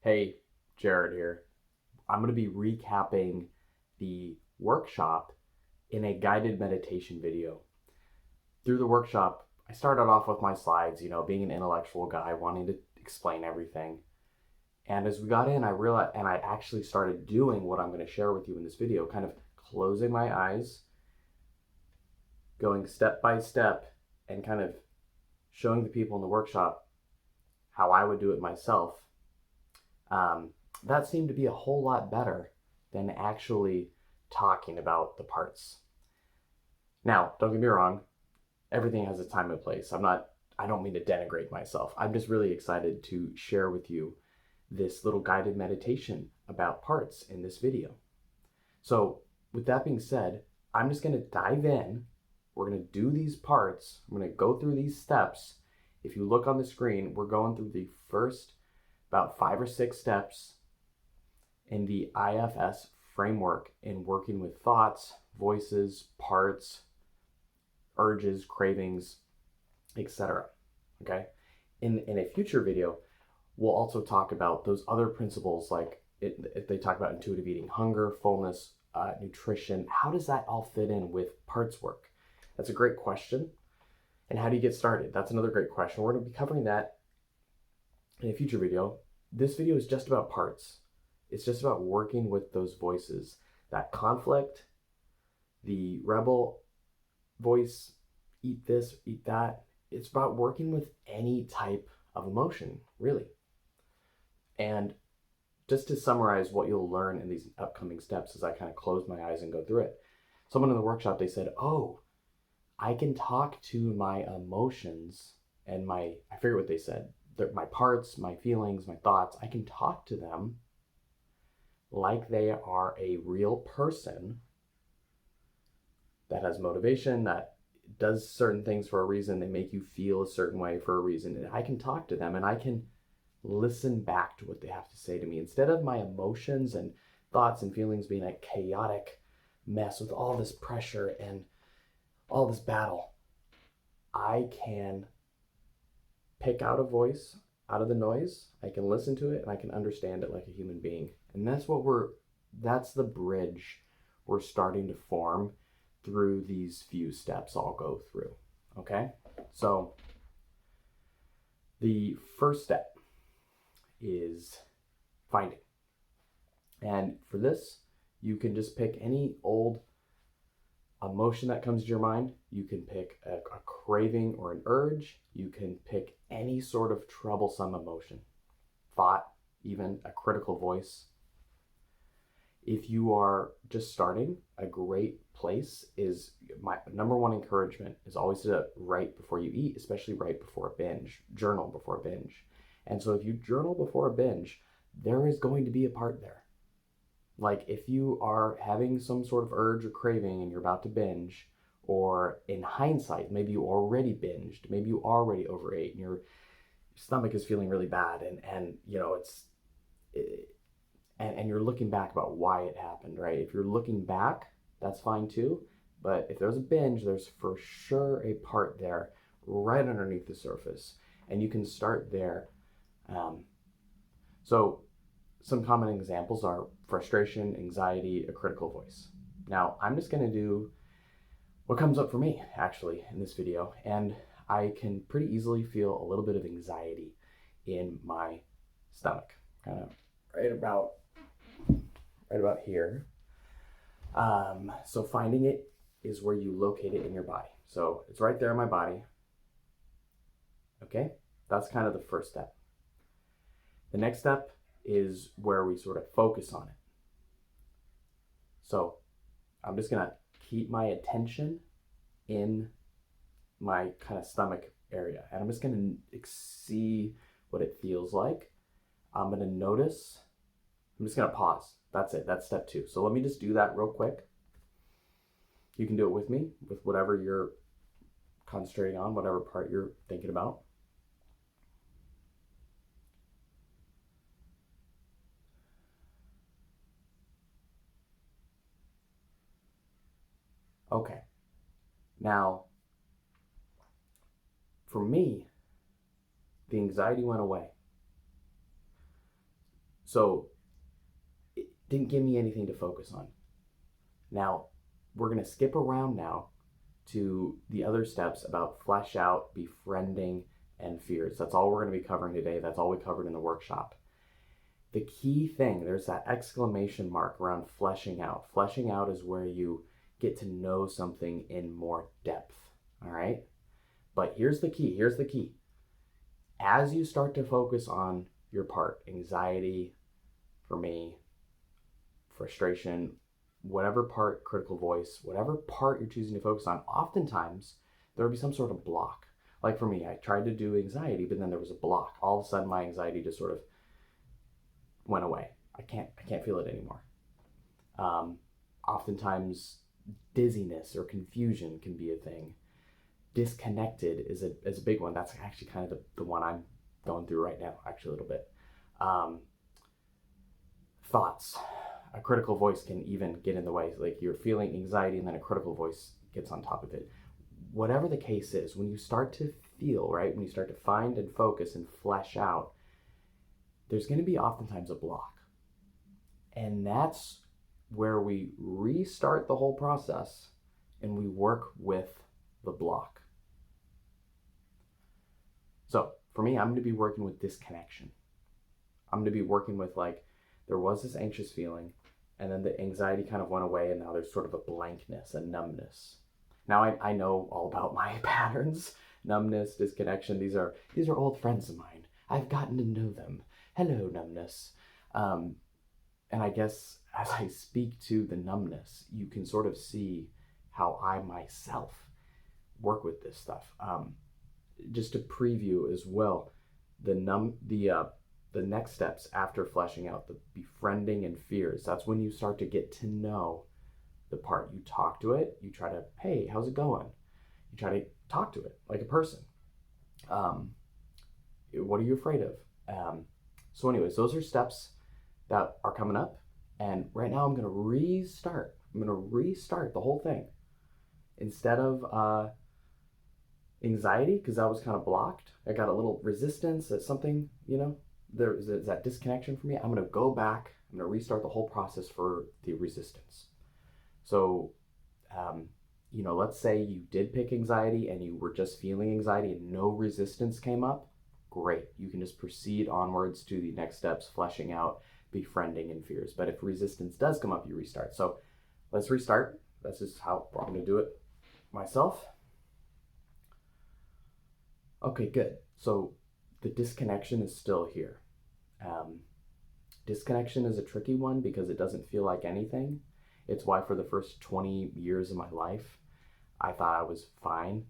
Hey, Jared here. I'm going to be recapping the workshop in a guided meditation video. Through the workshop, I started off with my slides, being an intellectual guy, wanting to explain everything. And as we got in, I realized, and I actually started doing what I'm going to share with you in this video, kind of closing my eyes, going step by step, and kind of showing the people in the workshop how I would do it myself. Um, that seemed to be a whole lot better than actually talking about the parts. Now, don't get me wrong, everything has a time and place. I don't mean to denigrate myself. I'm just really excited to share with you this little guided meditation about parts in this video. So, with that being said, I'm just going to dive in. We're going to do these parts. I'm going to go through these steps. If you look on the screen, we're going through the first about 5 or 6 steps in the IFS framework in working with thoughts, voices, parts, urges, cravings, etc. Okay? In a future video, we'll also talk about those other principles like they talk about intuitive eating, hunger, fullness, nutrition. How does that all fit in with parts work? That's a great question. And how do you get started? That's another great question. We're going to be covering that in a future video. This video is just about parts. It's just about working with those voices, that conflict, the rebel voice, eat this, eat that. It's about working with any type of emotion, really. And just to summarize what you'll learn in these upcoming steps as I kind of close my eyes and go through it. Someone in the workshop, they said, oh, I can talk to my emotions and I forget what they said, my parts, my feelings, my thoughts. I can talk to them like they are a real person that has motivation, that does certain things for a reason. They make you feel a certain way for a reason. And I can talk to them and I can listen back to what they have to say to me instead of my emotions and thoughts and feelings being a chaotic mess with all this pressure and all this battle. I can pick out a voice out of the noise. I can listen to it and I can understand it like a human being. And that's the bridge we're starting to form through these few steps I'll go through. Okay? So the first step is finding. And for this, you can just pick any old emotion that comes to your mind. You can pick a craving or an urge. You can pick any sort of troublesome emotion, thought, even a critical voice. If you are just starting, a great place is my number one encouragement is always to write before you eat, especially right before a binge, journal before a binge. And so if you journal before a binge, there is going to be a part there. Like if you are having some sort of urge or craving and you're about to binge, or in hindsight, maybe you already binged, maybe you already overate and your stomach is feeling really bad and you're looking back about why it happened, right? If you're looking back, that's fine too. But if there's a binge, there's for sure a part there right underneath the surface. And you can start there. So some common examples are frustration, anxiety, a critical voice. Now, I'm just going to do what comes up for me, actually, in this video. And I can pretty easily feel a little bit of anxiety in my stomach, kind of right about here. So finding it is where you locate it in your body. So it's right there in my body. Okay, that's kind of the first step. The next step is where we sort of focus on it. So I'm just gonna keep my attention in my kind of stomach area, and I'm just gonna see what it feels like. I'm gonna notice. I'm just gonna pause. That's it. That's step 2. So let me just do that real quick. You can do it with me, with whatever you're concentrating on, whatever part you're thinking about. Okay. Now, for me, the anxiety went away. So it didn't give me anything to focus on. Now, we're going to skip around now to the other steps about flesh out, befriending, and fears. That's all we're going to be covering today. That's all we covered in the workshop. The key thing, there's that exclamation mark around fleshing out. Fleshing out is where you get to know something in more depth, all right? But here's the key, As you start to focus on your part, anxiety, for me, frustration, whatever part, critical voice, whatever part you're choosing to focus on, oftentimes there will be some sort of block. Like for me, I tried to do anxiety, but then there was a block. All of a sudden my anxiety just sort of went away. I can't feel it anymore. Oftentimes dizziness or confusion can be a thing. Disconnected is a big one. That's actually kind of the one I'm going through right now, actually a little bit. Thoughts. A critical voice can even get in the way. Like you're feeling anxiety and then a critical voice gets on top of it. Whatever the case is, when you start to feel, right, when you start to find and focus and flesh out, there's going to be oftentimes a block. And that's where we restart the whole process and we work with the block. So for me, I'm going to be working with disconnection. I'm going to be working with there was this anxious feeling and then the anxiety kind of went away and now there's sort of a blankness, a numbness. Now I know all about my patterns, numbness, disconnection. These are old friends of mine. I've gotten to know them. Hello, numbness. And I guess as I speak to the numbness, you can sort of see how I myself work with this stuff. Just to preview as well, the next steps after fleshing out, the befriending and fears, that's when you start to get to know the part. You talk to it, you try to, hey, how's it going? You try to talk to it like a person. What are you afraid of? So anyways, those are steps that are coming up. And right now I'm going to restart. I'm going to restart the whole thing. Instead of anxiety, because that was kind of blocked. I got a little resistance at something, there's that disconnection for me. I'm going to go back. I'm going to restart the whole process for the resistance. So, let's say you did pick anxiety and you were just feeling anxiety and no resistance came up. Great. You can just proceed onwards to the next steps, fleshing out, befriending, and fears. But if resistance does come up, you restart. So let's restart. That's just how I'm going to do it myself. Okay, good. So the disconnection is still here. Disconnection is a tricky one because it doesn't feel like anything. It's why for the first 20 years of my life, I thought I was fine.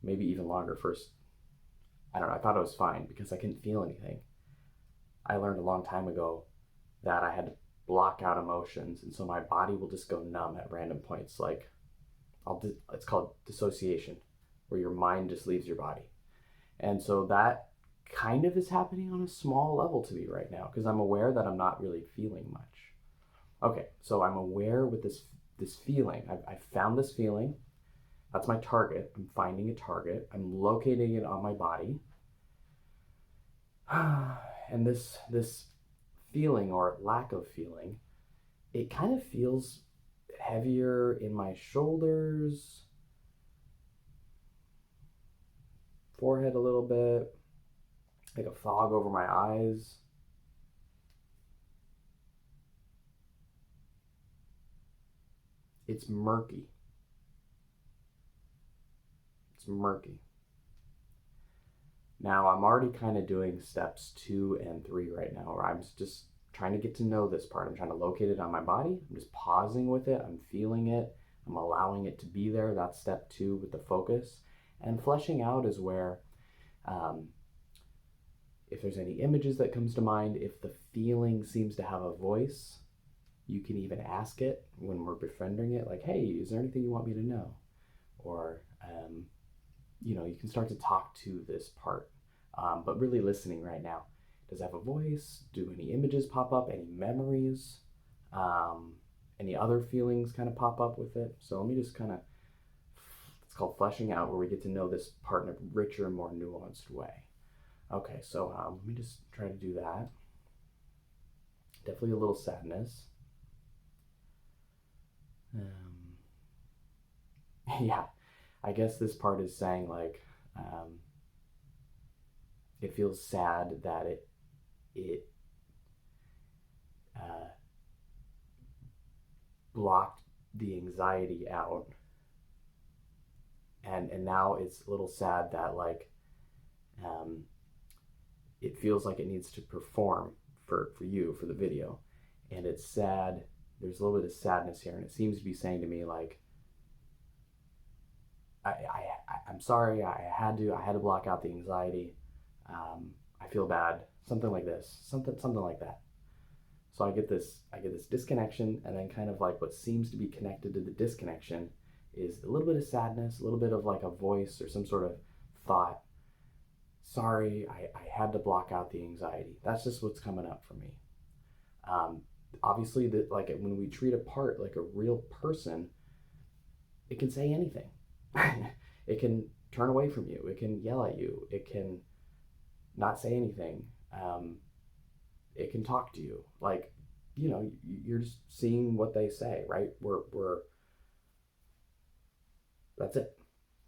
Maybe even longer. I thought I was fine because I couldn't feel anything. I learned a long time ago that I had to block out emotions, and so my body will just go numb at random points. It's called dissociation, where your mind just leaves your body. And so that kind of is happening on a small level to me right now because I'm aware that I'm not really feeling much. Okay, so I'm aware with this feeling. I've found this feeling. That's my target. I'm finding a target. I'm locating it on my body. And this feeling or lack of feeling, it kind of feels heavier in my shoulders, forehead a little bit, like a fog over my eyes. It's murky. It's murky. Now I'm already kind of doing steps 2 and 3 right now, where I'm just trying to get to know this part. I'm trying to locate it on my body. I'm just pausing with it. I'm feeling it. I'm allowing it to be there. That's step 2 with the focus. And fleshing out is where, if there's any images that comes to mind, if the feeling seems to have a voice, you can even ask it when we're befriending it, like, hey, is there anything you want me to know? Or, you can start to talk to this part, but really listening right now. Does it have a voice? Do any images pop up? Any memories? Any other feelings kind of pop up with it? So let me just it's called fleshing out, where we get to know this part in a richer, more nuanced way. Okay, so let me just try to do that. Definitely a little sadness. Yeah, I guess this part is saying like, it feels sad that it uh, blocked the anxiety out, and now it's a little sad that like, um, it feels like it needs to perform for you for the video, and it's sad. There's a little bit of sadness here, and it seems to be saying to me like, I'm sorry. I had to block out the anxiety. I feel bad. Something like this. Something like that. So I get this disconnection, and then kind of like what seems to be connected to the disconnection is a little bit of sadness, a little bit of like a voice or some sort of thought. Sorry, I had to block out the anxiety. That's just what's coming up for me. Um, Obviously, that like when we treat a part like a real person, it can say anything. It can turn away from you. It can yell at you. It can not say anything. It can talk to you. Like, you know, you're just seeing what they say, right? We're that's it.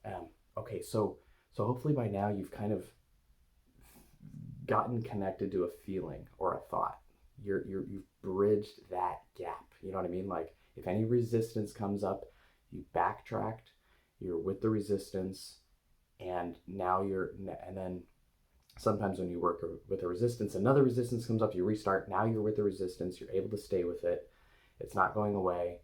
Um, okay, so hopefully by now you've kind of gotten connected to a feeling or a thought. You've bridged that gap. You know what I mean? Like if any resistance comes up, you backtracked. You're with the resistance, and now and then sometimes when you work with a resistance, another resistance comes up. You restart. Now you're with the resistance. You're able to stay with it. It's not going away,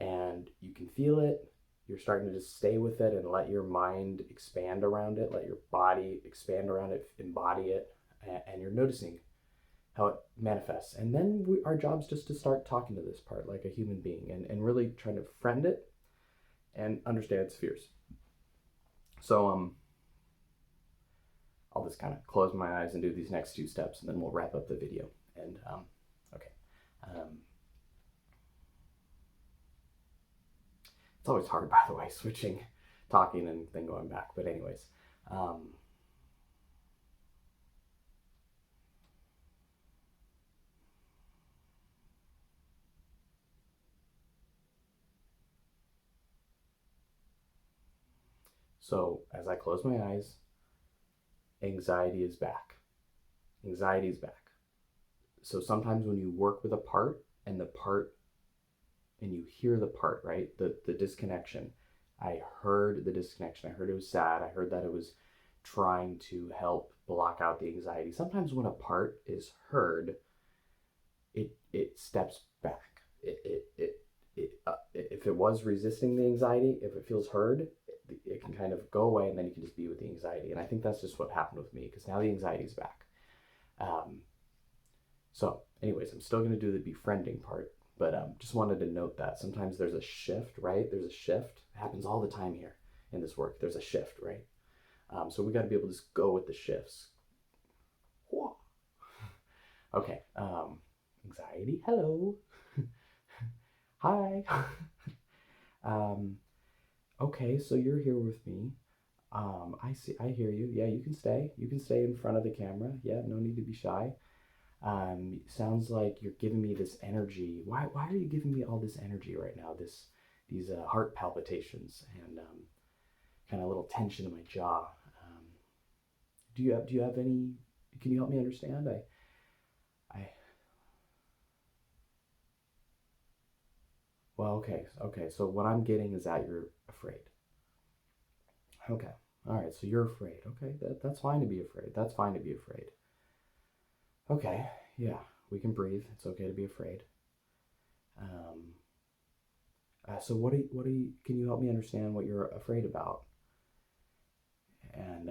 and you can feel it. You're starting to just stay with it and let your mind expand around it, let your body expand around it, embody it, and you're noticing how it manifests. And then our job's just to start talking to this part like a human being, and really trying to friend it and understand its fears. So I'll just kind of close my eyes and do these next two steps, and then we'll wrap up the video. And okay. It's always hard, by the way, switching, talking, and then going back. But anyways, so as I close my eyes, anxiety is back. Anxiety is back. So sometimes when you work with a part and the part and you hear the part, right? The disconnection. I heard the disconnection. I heard it was sad. I heard that it was trying to help block out the anxiety. Sometimes when a part is heard, it steps back. If it was resisting the anxiety, if it feels heard, it can kind of go away, and then you can just be with the anxiety. And I think that's just what happened with me, because now the anxiety is back. So anyways, I'm still going to do the befriending part, but just wanted to note that sometimes there's a shift, right? There's a shift. It happens all the time here in this work. There's a shift, right? So we got to be able to just go with the shifts. Okay. Anxiety. Hello. Hi. Okay, so you're here with me. I see. I hear you. Yeah, you can stay. You can stay in front of the camera. Yeah, no need to be shy. Sounds like you're giving me this energy. Why are you giving me all this energy right now? These heart palpitations and kind of a little tension in my jaw. Do you have any? Can you help me understand? I well, okay. So what I'm getting is that you're afraid. Okay, all right. So you're afraid. Okay, that's fine to be afraid. That's fine to be afraid. Okay, yeah, we can breathe. It's okay to be afraid. Um, so what do you, can you help me understand what you're afraid about? And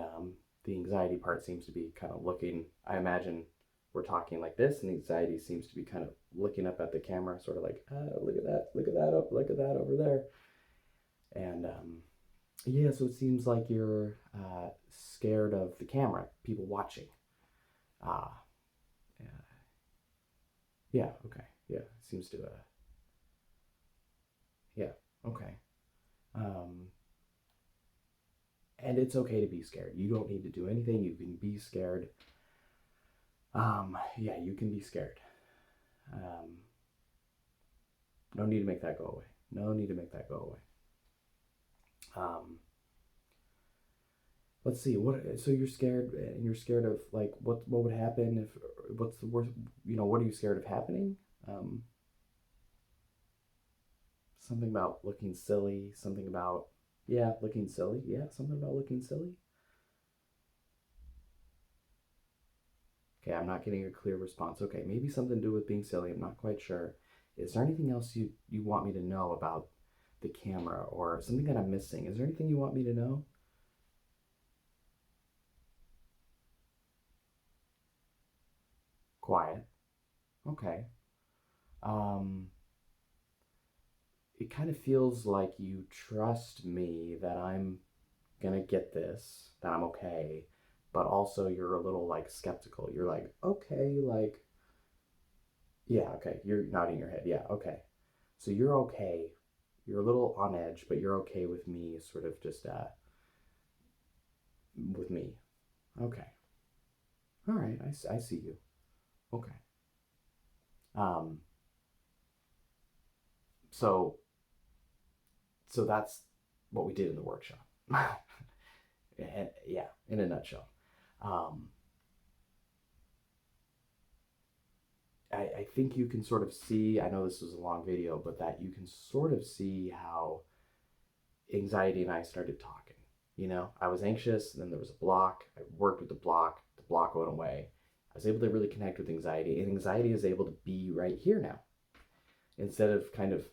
the anxiety part seems to be kind of looking, I imagine we're talking like this, and the anxiety seems to be kind of looking up at the camera, sort of like, look at that, look at that over there. And yeah, so it seems like you're scared of the camera, people watching. Ah, yeah, yeah, okay, yeah, it seems to, yeah, okay. Um, and it's okay to be scared. You don't need to do anything. You can be scared. Yeah, you can be scared. No need to make that go away. No need to make that go away. Let's see. So you're scared, and you're scared of like what would happen if? What's the worst? What are you scared of happening? Um, Something about looking silly. Something about looking silly. Yeah, something about looking silly. Okay, I'm not getting a clear response. Okay, maybe something to do with being silly. I'm not quite sure. Is there anything else you want me to know about the camera or something that I'm missing? Is there anything you want me to know? Quiet. Okay. Um, it kind of feels like you trust me that I'm gonna get this, that I'm okay, but also you're a little like skeptical. You're like, okay, like, yeah, okay. You're nodding your head. Yeah, okay. So you're okay. You're a little on edge, but you're okay with me sort of just with me. Okay. All right. I see you. Okay. Um, so so that's what we did in the workshop. Yeah, in a nutshell. Um, I think you can sort of see, I know this was a long video, but that you can sort of see how anxiety and I started talking. I was anxious, and then there was a block. I worked with the block went away. I was able to really connect with anxiety, and anxiety is able to be right here now instead of kind of,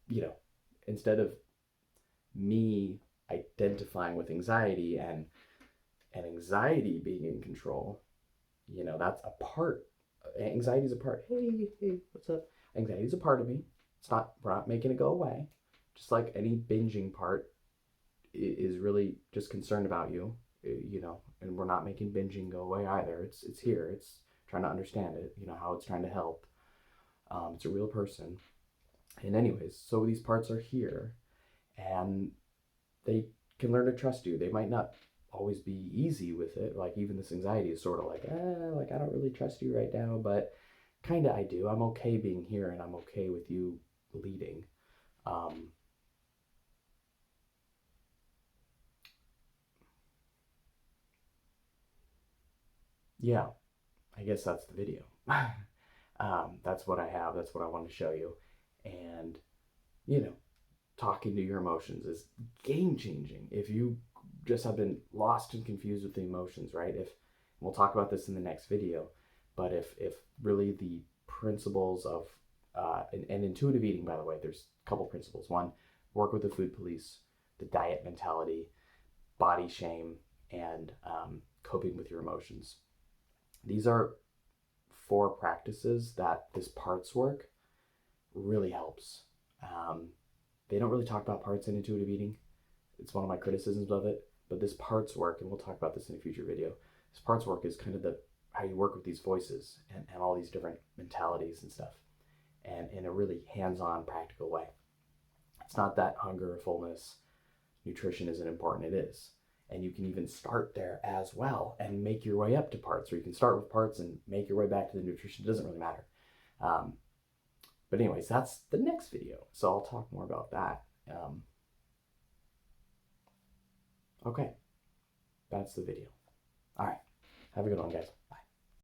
you know, instead of me identifying with anxiety and anxiety being in control. That's a part. Anxiety is a part. Hey, what's up? Anxiety is a part of me. We're not making it go away. Just like any binging part is really just concerned about you, and we're not making binging go away either. It's here. It's trying to understand it, how it's trying to help. It's a real person. And anyways, so these parts are here, and they can learn to trust you. They might not always be easy with it. Like even this anxiety is sort of like, like I don't really trust you right now, but kind of I do. I'm okay being here, and I'm okay with you leading. Um, yeah, I guess that's the video. That's what I have. That's what I want to show you. And, you know, talking to your emotions is game changing. If you just have been lost and confused with the emotions, right? If we'll talk about this in the next video, but if really the principles of and intuitive eating, by the way, there's a couple principles. One, work with the food police, the diet mentality, body shame, and coping with your emotions. These are four practices that this parts work really helps. Um, they don't really talk about parts in intuitive eating. It's one of my criticisms of it. But this parts work, and we'll talk about this in a future video. This parts work is kind of the how you work with these voices and all these different mentalities and stuff, and in a really hands-on, practical way. It's not that hunger or fullness, nutrition isn't important. It is, and you can even start there as well and make your way up to parts, or you can start with parts and make your way back to the nutrition. It doesn't really matter. Um, but anyways, that's the next video, so I'll talk more about that. Okay, that's the video. All right, have a good one, guys.